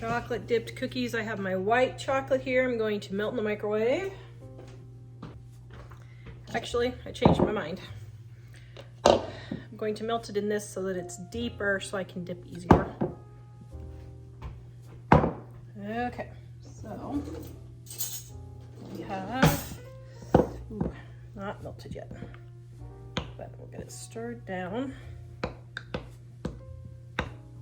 chocolate dipped cookies. I have my white chocolate here. I'm going to melt in the microwave. Actually, I changed my mind. I'm going to melt it in this so that it's deeper so I can dip easier. Okay, so we have, ooh, not melted yet, but we'll get it stirred down.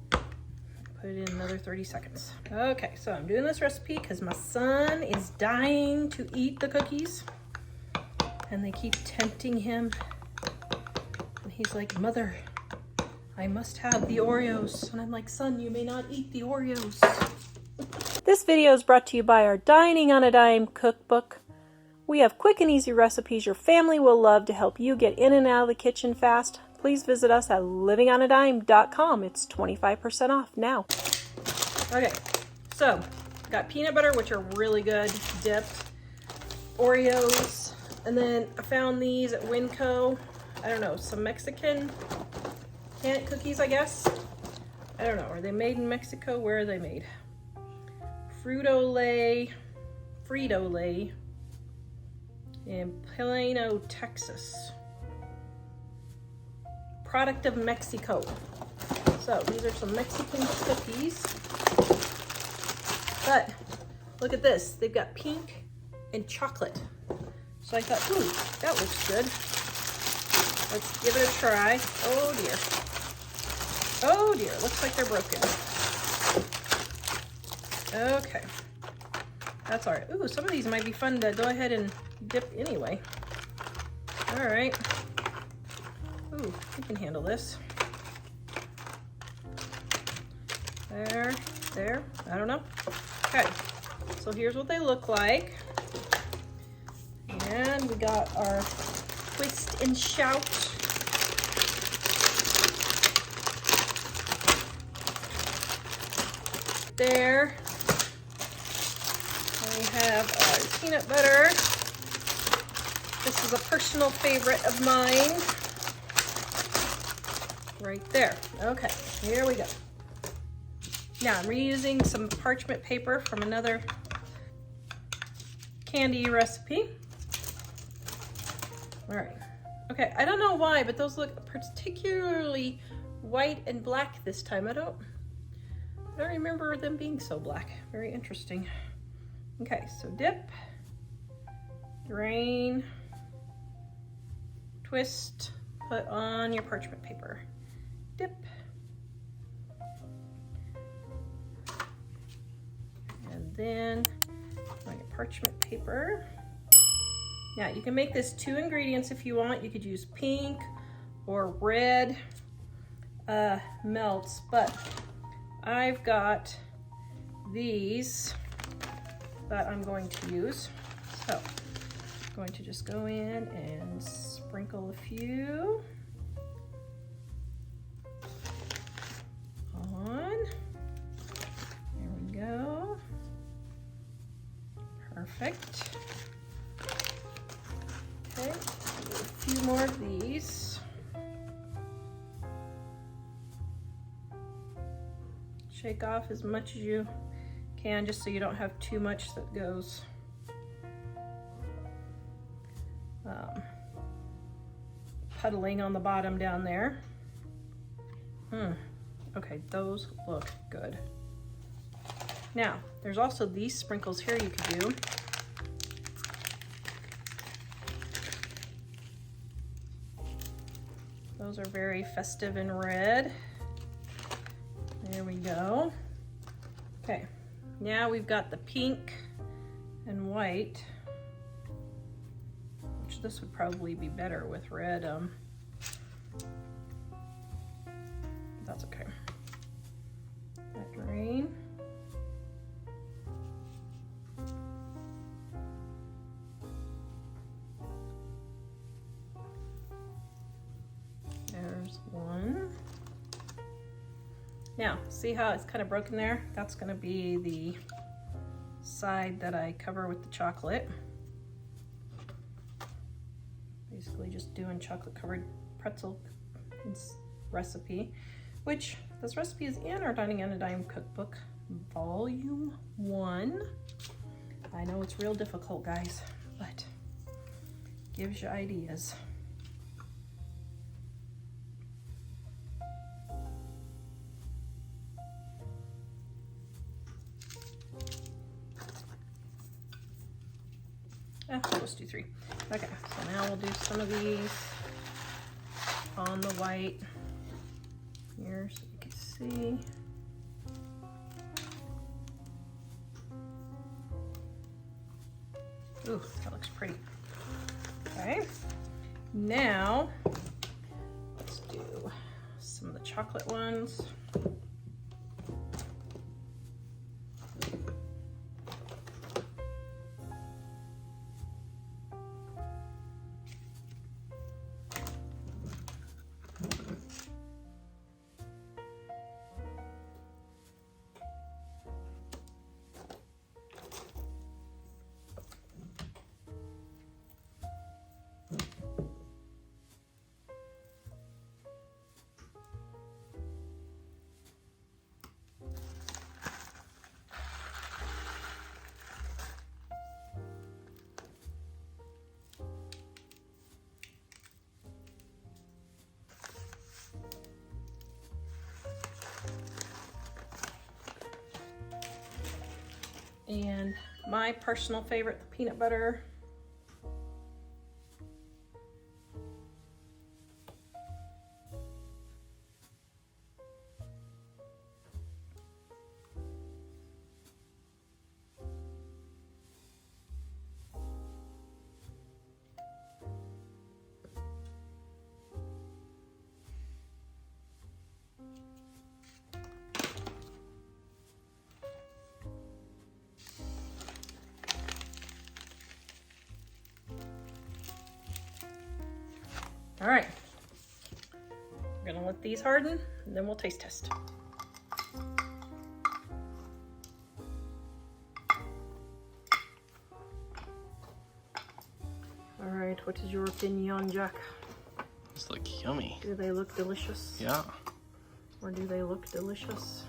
Put it in another 30 seconds. Okay, so I'm doing this recipe because my son is dying to eat the cookies and they keep tempting him. And he's like, Mother, I must have the Oreos. And I'm like, son, you may not eat the Oreos. This video is brought to you by our Dining on a Dime cookbook. We have quick and easy recipes your family will love to help you get in and out of the kitchen fast. Please visit us at livingonadime.com. It's 25% off now. Okay, so got peanut butter, which are really good, dipped, Oreos, and then I found these at Winco. I don't know, some Mexican cookies, I guess. I don't know, are they made in Mexico? Where are they made? Frito-Lay in Plano, Texas. Product of Mexico. So these are some Mexican cookies. But look at this. They've got pink and chocolate. So I thought, ooh, that looks good. Let's give it a try. Oh dear. Oh dear, looks like they're broken. Okay. That's all right. Ooh, some of these might be fun to go ahead and dip anyway. All right. Ooh, we can handle this. There, I don't know. Okay, so here's what they look like. And we got our twist and shout. There. And we have our peanut butter. This is a personal favorite of mine. Right there. Okay, here we go. Now I'm reusing some parchment paper from another candy recipe. All right. Okay, I don't know why, but those look particularly white and black this time. I don't remember them being so black. Very interesting. Okay, so dip, drain, twist, put on your parchment paper. Dip. And then on your parchment paper. Now you can make this 2 ingredients if you want. You could use pink or red melts, but I've got these that I'm going to use. So I'm going to just go in and sprinkle a few on. There we go. Perfect. Okay, do a few more of these. Shake off as much as you can just so you don't have too much that goes puddling on the bottom down there. Okay, those look good. Now, there's also these sprinkles here you could do. Those are very festive and red. There we go. Okay, now we've got the pink and white, which this would probably be better with red. That's okay. That green. There's one. Now, see how it's kind of broken there? That's going to be the side that I cover with the chocolate. Basically just doing chocolate covered pretzel recipe, which this recipe is in our Dining on a Dime cookbook. Volume 1. I know it's real difficult, guys, but gives you ideas. Let's do 3. Okay, so now we'll do some of these on the white here so you can see. Ooh, that looks pretty. Okay, now let's do some of the chocolate ones. And my personal favorite, the peanut butter. All right, we're gonna let these harden and then we'll taste test. All right, what is your opinion, Jack? These look yummy. Do they look delicious? Yeah. Or do they look delicious?